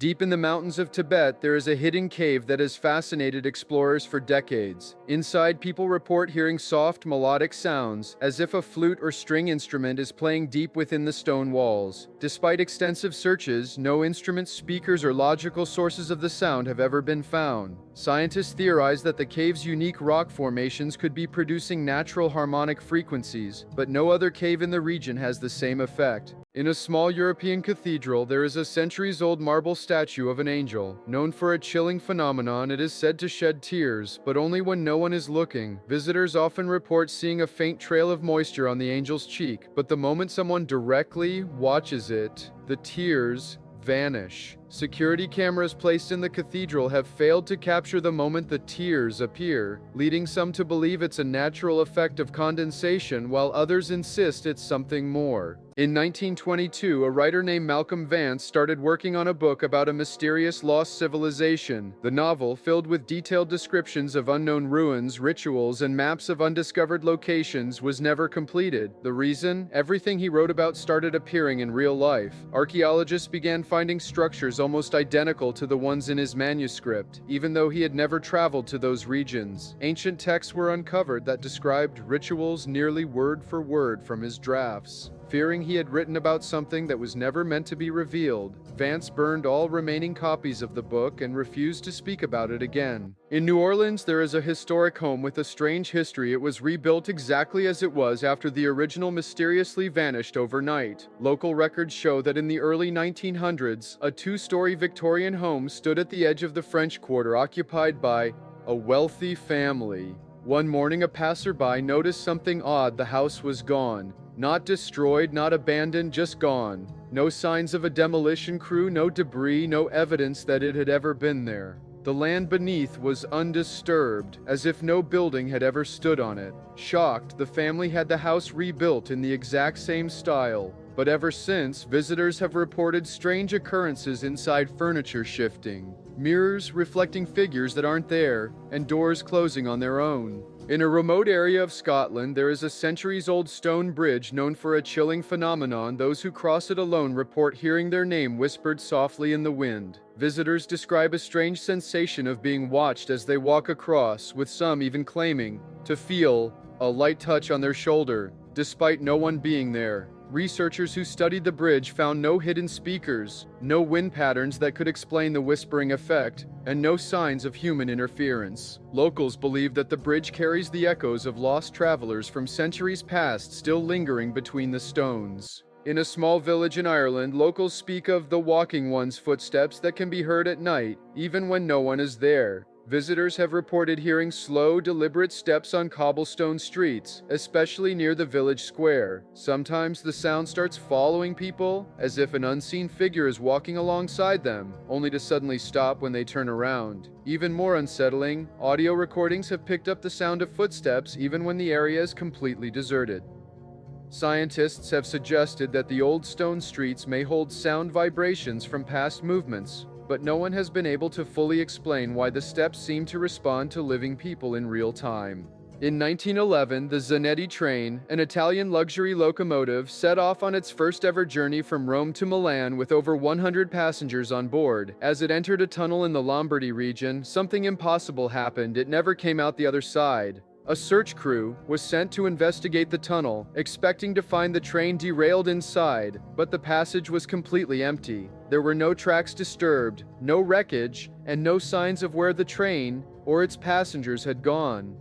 Deep in the mountains of Tibet, there is a hidden cave that has fascinated explorers for decades. Inside, people report hearing soft, melodic sounds, as if a flute or string instrument is playing deep within the stone walls. Despite extensive searches, no instruments, speakers, or logical sources of the sound have ever been found. Scientists theorize that the cave's unique rock formations could be producing natural harmonic frequencies, but no other cave in the region has the same effect. In a small European cathedral, there is a centuries-old marble statue of an angel. Known for a chilling phenomenon, it is said to shed tears, but only when no one is looking. Visitors often report seeing a faint trail of moisture on the angel's cheek, but the moment someone directly watches it, the tears vanish. Security cameras placed in the cathedral have failed to capture the moment the tears appear, leading some to believe it's a natural effect of condensation while others insist it's something more. In 1922, a writer named Malcolm Vance started working on a book about a mysterious lost civilization. The novel, filled with detailed descriptions of unknown ruins, rituals, and maps of undiscovered locations, was never completed. The reason? Everything he wrote about started appearing in real life. Archaeologists began finding structures almost identical to the ones in his manuscript, even though he had never traveled to those regions. Ancient texts were uncovered that described rituals nearly word for word from his drafts. Fearing he had written about something that was never meant to be revealed, Vance burned all remaining copies of the book and refused to speak about it again. In New Orleans, there is a historic home with a strange history. It was rebuilt exactly as it was after the original mysteriously vanished overnight. Local records show that in the early 1900s, a two-story Victorian home stood at the edge of the French Quarter, occupied by a wealthy family. One morning, a passerby noticed something odd. The house was gone. Not destroyed, not abandoned, just gone. No signs of a demolition crew, no debris, no evidence that it had ever been there. The land beneath was undisturbed, as if no building had ever stood on it. Shocked, the family had the house rebuilt in the exact same style. But ever since, visitors have reported strange occurrences inside, furniture shifting, mirrors reflecting figures that aren't there, and doors closing on their own. In a remote area of Scotland, there is a centuries-old stone bridge known for a chilling phenomenon. Those who cross it alone report hearing their name whispered softly in the wind. Visitors describe a strange sensation of being watched as they walk across, with some even claiming to feel a light touch on their shoulder, despite no one being there. Researchers who studied the bridge found no hidden speakers, no wind patterns that could explain the whispering effect, and no signs of human interference. Locals believe that the bridge carries the echoes of lost travelers from centuries past still lingering between the stones. In a small village in Ireland, locals speak of the walking one's footsteps that can be heard at night, even when no one is there. Visitors have reported hearing slow, deliberate steps on cobblestone streets, especially near the village square. Sometimes the sound starts following people, as if an unseen figure is walking alongside them, only to suddenly stop when they turn around. Even more unsettling, audio recordings have picked up the sound of footsteps even when the area is completely deserted. Scientists have suggested that the old stone streets may hold sound vibrations from past movements, but no one has been able to fully explain why the steps seem to respond to living people in real time. In 1911, the Zanetti train, an Italian luxury locomotive, set off on its first ever journey from Rome to Milan with over 100 passengers on board. As it entered a tunnel in the Lombardy region, something impossible happened. It never came out the other side. A search crew was sent to investigate the tunnel, expecting to find the train derailed inside, but the passage was completely empty. There were no tracks disturbed, no wreckage, and no signs of where the train or its passengers had gone.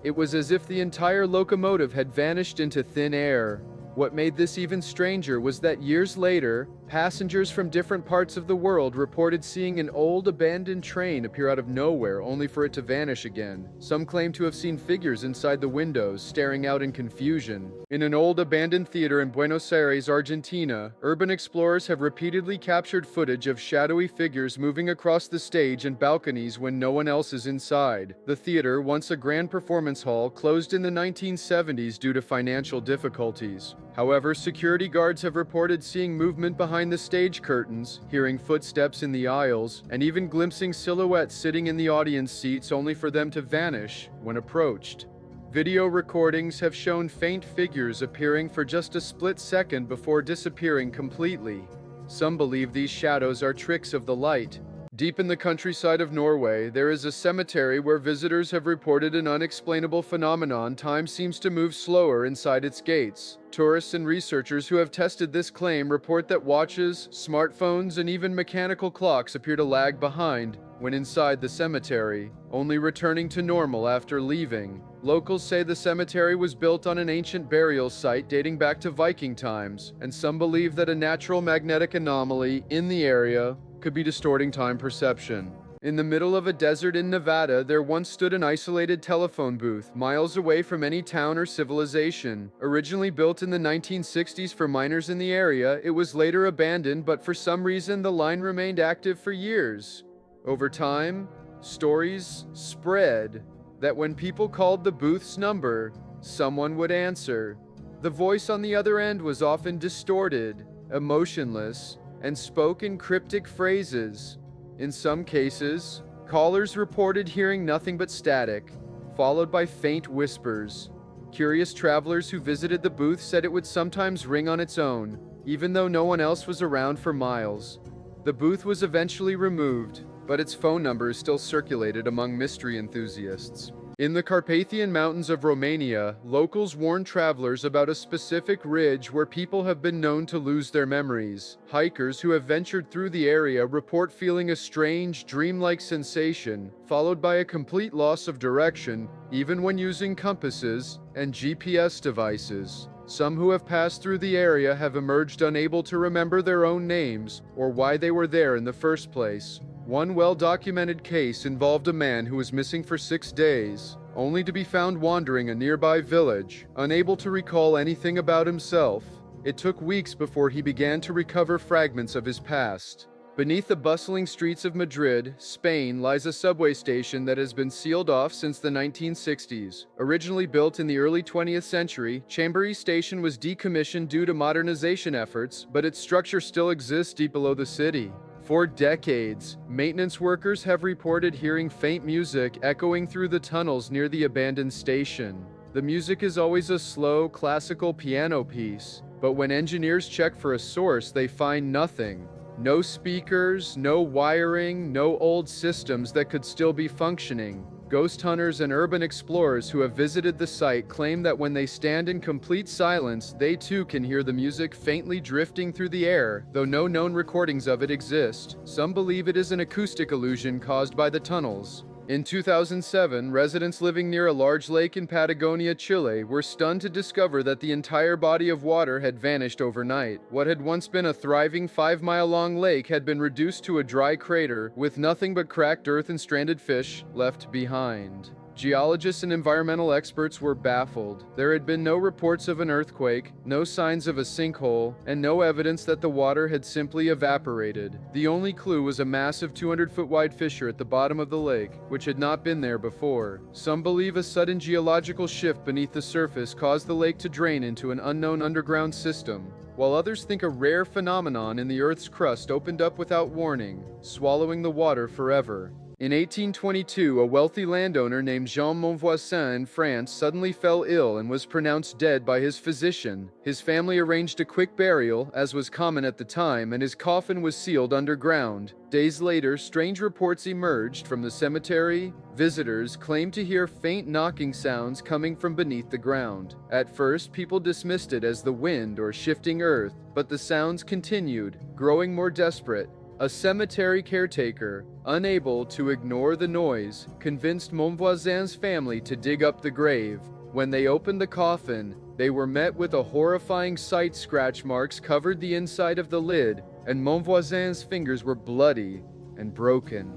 It was as if the entire locomotive had vanished into thin air. What made this even stranger was that years later, passengers from different parts of the world reported seeing an old abandoned train appear out of nowhere only for it to vanish again. Some claim to have seen figures inside the windows, staring out in confusion. In an old abandoned theater in Buenos Aires, Argentina, urban explorers have repeatedly captured footage of shadowy figures moving across the stage and balconies when no one else is inside. The theater, once a grand performance hall, closed in the 1970s due to financial difficulties. However, security guards have reported seeing movement behind the stage curtains, hearing footsteps in the aisles, and even glimpsing silhouettes sitting in the audience seats only for them to vanish when approached. Video recordings have shown faint figures appearing for just a split second before disappearing completely. Some believe these shadows are tricks of the light. Deep in the countryside of Norway, there is a cemetery where visitors have reported an unexplainable phenomenon. Time seems to move slower inside its gates. Tourists and researchers who have tested this claim report that watches, smartphones, and even mechanical clocks appear to lag behind when inside the cemetery, only returning to normal after leaving. Locals say the cemetery was built on an ancient burial site dating back to Viking times, and some believe that a natural magnetic anomaly in the area could be distorting time perception. In the middle of a desert in Nevada, there once stood an isolated telephone booth, miles away from any town or civilization. Originally built in the 1960s for miners in the area, it was later abandoned, but for some reason the line remained active for years. Over time, stories spread that when people called the booth's number, someone would answer. The voice on the other end was often distorted, emotionless, and spoke in cryptic phrases. In some cases, callers reported hearing nothing but static, followed by faint whispers. Curious travelers who visited the booth said it would sometimes ring on its own, even though no one else was around for miles. The booth was eventually removed, but its phone number is still circulated among mystery enthusiasts. In the Carpathian Mountains of Romania, locals warn travelers about a specific ridge where people have been known to lose their memories. Hikers who have ventured through the area report feeling a strange, dreamlike sensation, followed by a complete loss of direction, even when using compasses and GPS devices. Some who have passed through the area have emerged unable to remember their own names or why they were there in the first place. One well-documented case involved a man who was missing for 6 days, only to be found wandering a nearby village, unable to recall anything about himself. It took weeks before he began to recover fragments of his past. Beneath the bustling streets of Madrid, Spain, lies a subway station that has been sealed off since the 1960s. Originally built in the early 20th century, Chambéry Station was decommissioned due to modernization efforts, but its structure still exists deep below the city. For decades, maintenance workers have reported hearing faint music echoing through the tunnels near the abandoned station. The music is always a slow, classical piano piece, but when engineers check for a source, they find nothing. No speakers, no wiring, no old systems that could still be functioning. Ghost hunters and urban explorers who have visited the site claim that when they stand in complete silence, they too can hear the music faintly drifting through the air, though no known recordings of it exist. Some believe it is an acoustic illusion caused by the tunnels. In 2007, residents living near a large lake in Patagonia, Chile, were stunned to discover that the entire body of water had vanished overnight. What had once been a thriving 5-mile-long lake had been reduced to a dry crater, with nothing but cracked earth and stranded fish left behind. Geologists and environmental experts were baffled. There had been no reports of an earthquake, no signs of a sinkhole, and no evidence that the water had simply evaporated. The only clue was a massive 200-foot wide fissure at the bottom of the lake, which had not been there before. Some believe a sudden geological shift beneath the surface caused the lake to drain into an unknown underground system, while others think a rare phenomenon in the Earth's crust opened up without warning, swallowing the water forever. In 1822, a wealthy landowner named Jean Monvoisin in France suddenly fell ill and was pronounced dead by his physician. His family arranged a quick burial, as was common at the time, and his coffin was sealed underground. Days later, strange reports emerged from the cemetery. Visitors claimed to hear faint knocking sounds coming from beneath the ground. At first, people dismissed it as the wind or shifting earth, but the sounds continued, growing more desperate. A cemetery caretaker, unable to ignore the noise, convinced Monvoisin's family to dig up the grave. When they opened the coffin, they were met with a horrifying sight. Scratch marks covered the inside of the lid, and Monvoisin's fingers were bloody and broken.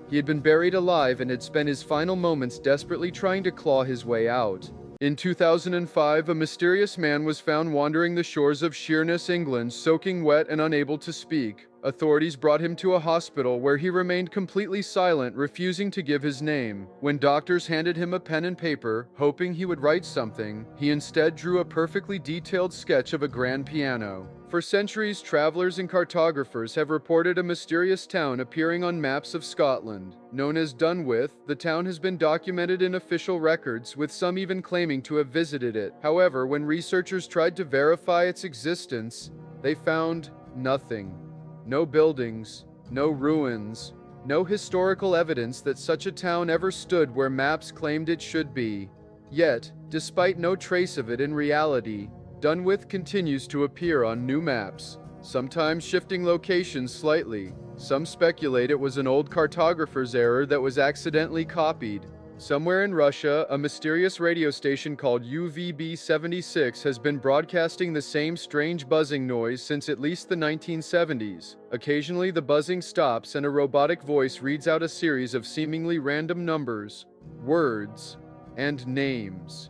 He had been buried alive and had spent his final moments desperately trying to claw his way out. In 2005, a mysterious man was found wandering the shores of Sheerness, England, soaking wet and unable to speak. Authorities brought him to a hospital where he remained completely silent, refusing to give his name. When doctors handed him a pen and paper, hoping he would write something, he instead drew a perfectly detailed sketch of a grand piano. For centuries, travelers and cartographers have reported a mysterious town appearing on maps of Scotland. Known as Dunwith, the town has been documented in official records, with some even claiming to have visited it. However, when researchers tried to verify its existence, they found nothing. No buildings, no ruins, no historical evidence that such a town ever stood where maps claimed it should be. Yet, despite no trace of it in reality, Dunwith continues to appear on new maps, sometimes shifting locations slightly. Some speculate it was an old cartographer's error that was accidentally copied. Somewhere in Russia, a mysterious radio station called pt.76 has been broadcasting the same strange buzzing noise since at least the 1970s. Occasionally, the buzzing stops and a robotic voice reads out a series of seemingly random numbers, words, and names.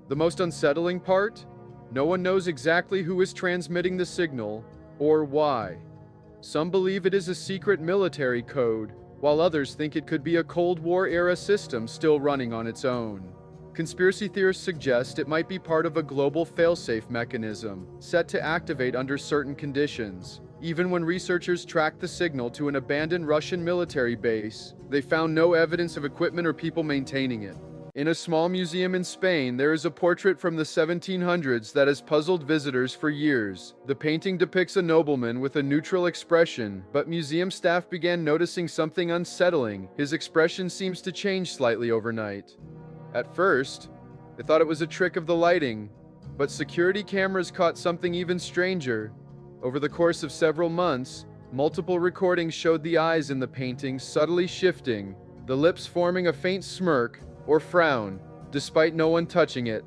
The most unsettling part? No one knows exactly who is transmitting the signal or why. Some believe it is a secret military code, while others think it could be a Cold War-era system still running on its own. Conspiracy theorists suggest it might be part of a global failsafe mechanism, set to activate under certain conditions. Even when researchers tracked the signal to an abandoned Russian military base, they found no evidence of equipment or people maintaining it. In a small museum in Spain, there is a portrait from the 1700s that has puzzled visitors for years. The painting depicts a nobleman with a neutral expression, but museum staff began noticing something unsettling. His expression seems to change slightly overnight. At first, they thought it was a trick of the lighting, but security cameras caught something even stranger. Over the course of several months, multiple recordings showed the eyes in the painting subtly shifting, the lips forming a faint smirk or frown, despite no one touching it.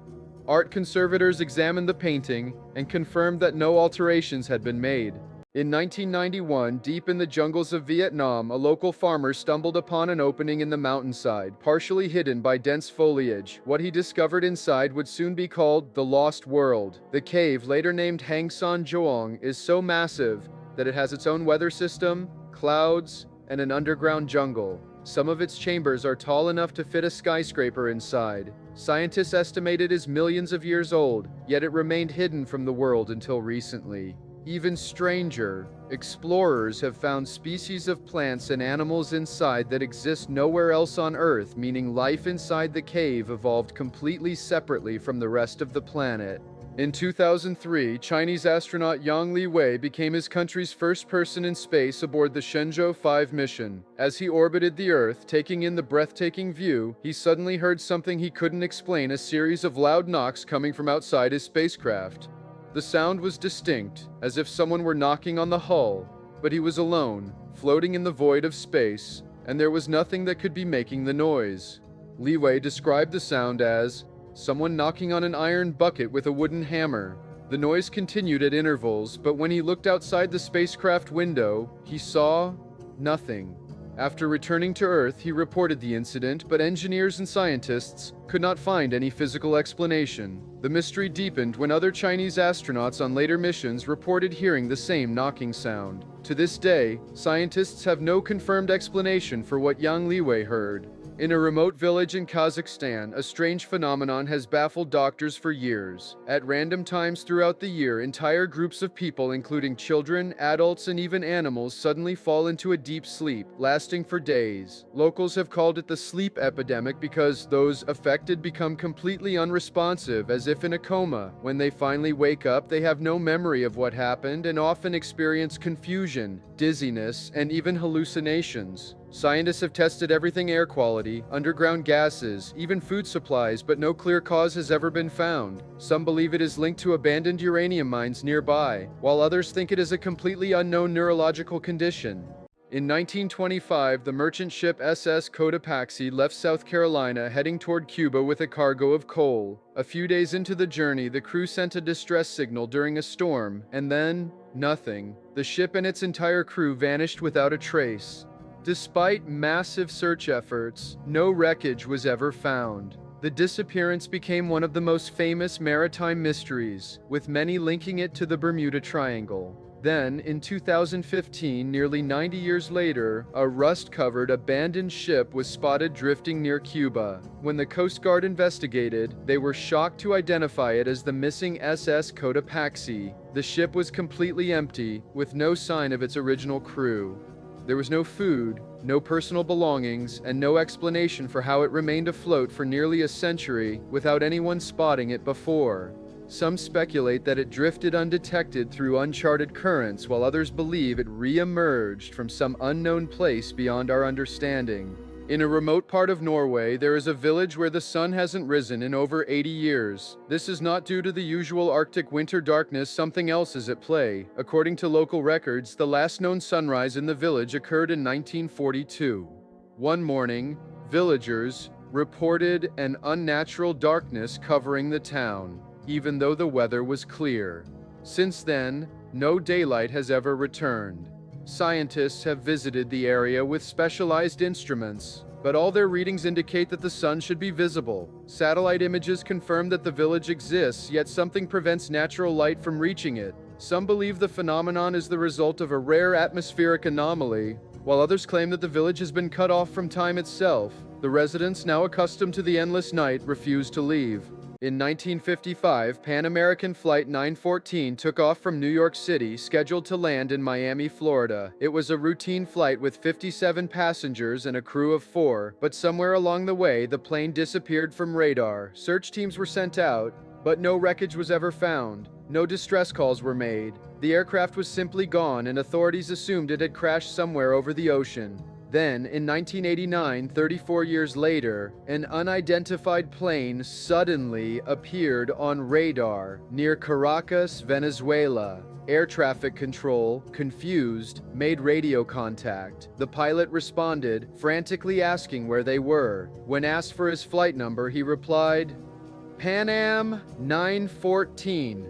Art conservators examined the painting and confirmed that no alterations had been made. In 1991, deep in the jungles of Vietnam, a local farmer stumbled upon an opening in the mountainside, partially hidden by dense foliage. What he discovered inside would soon be called the Lost World. The cave, later named Hang Son Joong, is so massive that it has its own weather system, clouds, and an underground jungle. Some of its chambers are tall enough to fit a skyscraper inside. Scientists estimate it is millions of years old, yet it remained hidden from the world until recently. Even stranger, explorers have found species of plants and animals inside that exist nowhere else on Earth, meaning life inside the cave evolved completely separately from the rest of the planet. In 2003, Chinese astronaut Yang Liwei became his country's first person in space aboard the Shenzhou 5 mission. As he orbited the Earth, taking in the breathtaking view, he suddenly heard something he couldn't explain, a series of loud knocks coming from outside his spacecraft. The sound was distinct, as if someone were knocking on the hull, but he was alone, floating in the void of space, and there was nothing that could be making the noise. Liwei described the sound as someone knocking on an iron bucket with a wooden hammer. The noise continued at intervals, but when he looked outside the spacecraft window, he saw nothing. After returning to Earth, he reported the incident, but engineers and scientists could not find any physical explanation. The mystery deepened when other Chinese astronauts on later missions reported hearing the same knocking sound. To this day, scientists have no confirmed explanation for what Yang Liwei heard. In a remote village in Kazakhstan, a strange phenomenon has baffled doctors for years. At random times throughout the year, entire groups of people, including children, adults, and even animals, suddenly fall into a deep sleep, lasting for days. Locals have called it the sleep epidemic because those affected become completely unresponsive, as if in a coma. When they finally wake up, they have no memory of what happened and often experience confusion, dizziness, and even hallucinations. Scientists have tested everything: air quality, underground gases, even food supplies, but no clear cause has ever been found. Some believe it is linked to abandoned uranium mines nearby, while others think it is a completely unknown neurological condition. In 1925, the merchant ship SS Cotopaxi left South Carolina heading toward Cuba with a cargo of coal. A few days into the journey, the crew sent a distress signal during a storm, and then, nothing. The ship and its entire crew vanished without a trace. Despite massive search efforts, no wreckage was ever found. The disappearance became one of the most famous maritime mysteries, with many linking it to the Bermuda Triangle. Then, in 2015, nearly 90 years later, a rust-covered abandoned ship was spotted drifting near Cuba. When the Coast Guard investigated, they were shocked to identify it as the missing SS Cotopaxi. The ship was completely empty, with no sign of its original crew. There was no food, no personal belongings, and no explanation for how it remained afloat for nearly a century without anyone spotting it before. Some speculate that it drifted undetected through uncharted currents, while others believe it re-emerged from some unknown place beyond our understanding. In a remote part of Norway, there is a village where the sun hasn't risen in over 80 years. This is not due to the usual Arctic winter darkness, something else is at play. According to local records, the last known sunrise in the village occurred in 1942. One morning, villagers reported an unnatural darkness covering the town, even though the weather was clear. Since then, no daylight has ever returned. Scientists have visited the area with specialized instruments, but all their readings indicate that the sun should be visible. Satellite images confirm that the village exists, yet something prevents natural light from reaching it. Some believe the phenomenon is the result of a rare atmospheric anomaly, while others claim that the village has been cut off from time itself. The residents, now accustomed to the endless night, refuse to leave. In 1955, Pan American Flight 914 took off from New York City, scheduled to land in Miami, Florida. It was a routine flight with 57 passengers and a crew of 4, but somewhere along the way, the plane disappeared from radar. Search teams were sent out, but no wreckage was ever found. No distress calls were made. The aircraft was simply gone, and authorities assumed it had crashed somewhere over the ocean. Then, in 1989, 34 years later, an unidentified plane suddenly appeared on radar near Caracas, Venezuela. Air traffic control, confused, made radio contact. The pilot responded, frantically asking where they were. When asked for his flight number, he replied, "Pan Am 914.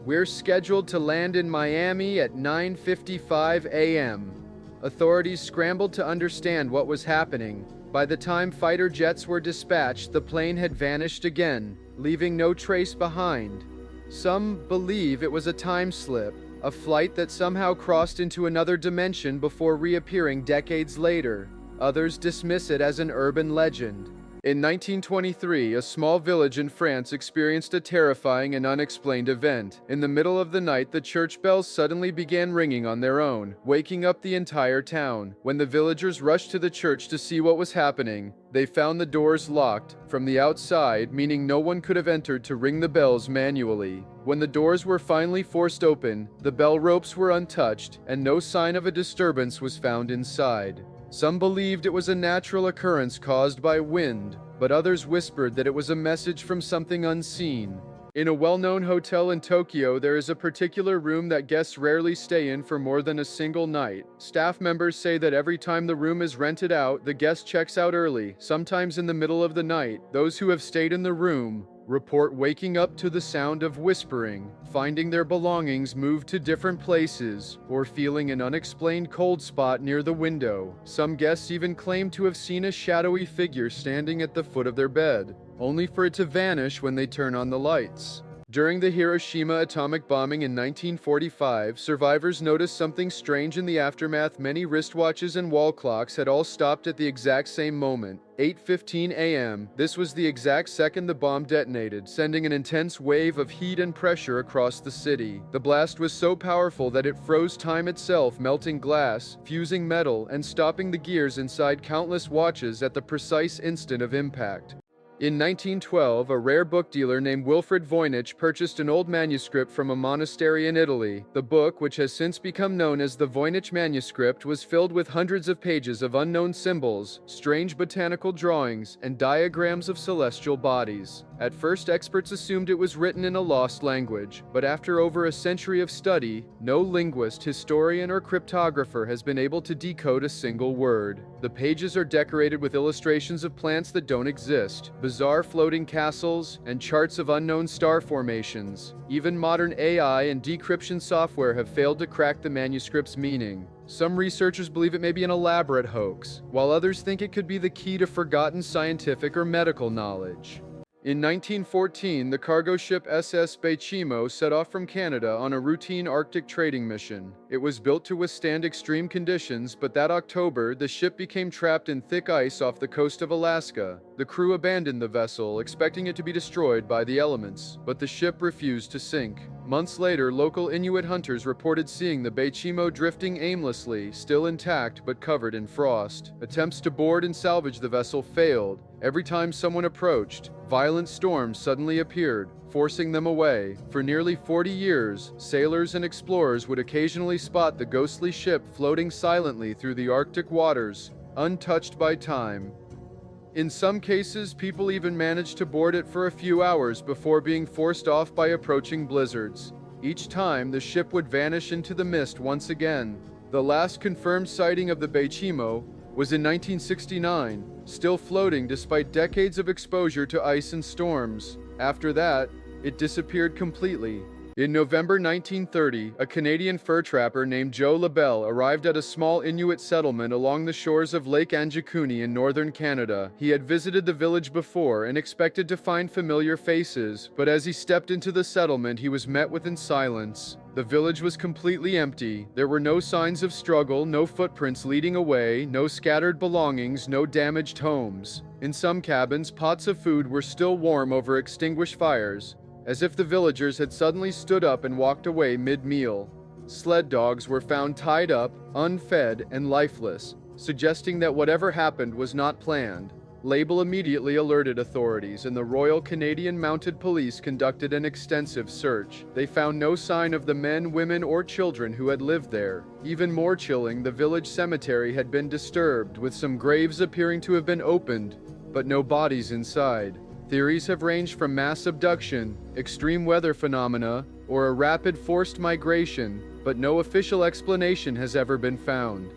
We're scheduled to land in Miami at 9:55 a.m." Authorities scrambled to understand what was happening. By the time fighter jets were dispatched, the plane had vanished again, leaving no trace behind. Some believe it was a time slip, a flight that somehow crossed into another dimension before reappearing decades later. Others dismiss it as an urban legend. In 1923, a small village in France experienced a terrifying and unexplained event. In the middle of the night, the church bells suddenly began ringing on their own, waking up the entire town. When the villagers rushed to the church to see what was happening, they found the doors locked from the outside, meaning no one could have entered to ring the bells manually. When the doors were finally forced open, the bell ropes were untouched, and no sign of a disturbance was found inside. Some believed it was a natural occurrence caused by wind, but others whispered that it was a message from something unseen. In a well-known hotel in Tokyo, there is a particular room that guests rarely stay in for more than a single night. Staff members say that every time the room is rented out, the guest checks out early, sometimes in the middle of the night. Those who have stayed in the room report waking up to the sound of whispering, finding their belongings moved to different places, or feeling an unexplained cold spot near the window. Some guests even claim to have seen a shadowy figure standing at the foot of their bed, only for it to vanish when they turn on the lights. During the Hiroshima atomic bombing in 1945, survivors noticed something strange in the aftermath. Many wristwatches and wall clocks had all stopped at the exact same moment, 8:15 a.m. This was the exact second the bomb detonated, sending an intense wave of heat and pressure across the city. The blast was so powerful that it froze time itself, melting glass, fusing metal, and stopping the gears inside countless watches at the precise instant of impact. In 1912, a rare book dealer named Wilfrid Voynich purchased an old manuscript from a monastery in Italy. The book, which has since become known as the Voynich manuscript, was filled with hundreds of pages of unknown symbols, strange botanical drawings, and diagrams of celestial bodies. At first, experts assumed it was written in a lost language, but after over a century of study, no linguist, historian, or cryptographer has been able to decode a single word. The pages are decorated with illustrations of plants that don't exist, bizarre floating castles, and charts of unknown star formations. Even modern AI and decryption software have failed to crack the manuscript's meaning. Some researchers believe it may be an elaborate hoax, while others think it could be the key to forgotten scientific or medical knowledge. In 1914, the cargo ship SS Beichimo set off from Canada on a routine Arctic trading mission. It was built to withstand extreme conditions, but that October, the ship became trapped in thick ice off the coast of Alaska. The crew abandoned the vessel, expecting it to be destroyed by the elements, but the ship refused to sink. Months later, local Inuit hunters reported seeing the Beichimo drifting aimlessly, still intact but covered in frost. Attempts to board and salvage the vessel failed. Every time someone approached, violent storms suddenly appeared, forcing them away. For nearly 40 years, sailors and explorers would occasionally spot the ghostly ship floating silently through the Arctic waters, untouched by time. In some cases, people even managed to board it for a few hours before being forced off by approaching blizzards. Each time, the ship would vanish into the mist once again. The last confirmed sighting of the Beichimo was in 1969, still floating despite decades of exposure to ice and storms. After that, it disappeared completely. In November 1930, a Canadian fur trapper named Joe LaBelle arrived at a small Inuit settlement along the shores of Lake Anjikuni in northern Canada. He had visited the village before and expected to find familiar faces, but as he stepped into the settlement, he was met with silence. The village was completely empty. There were no signs of struggle, no footprints leading away, no scattered belongings, no damaged homes. In some cabins, pots of food were still warm over extinguished fires, as if the villagers had suddenly stood up and walked away mid-meal. Sled dogs were found tied up, unfed, and lifeless, suggesting that whatever happened was not planned. Label immediately alerted authorities, and the Royal Canadian Mounted Police conducted an extensive search. They found no sign of the men, women, or children who had lived there. Even more chilling, the village cemetery had been disturbed, with some graves appearing to have been opened, but no bodies inside. Theories have ranged from mass abduction, extreme weather phenomena, or a rapid forced migration, but no official explanation has ever been found.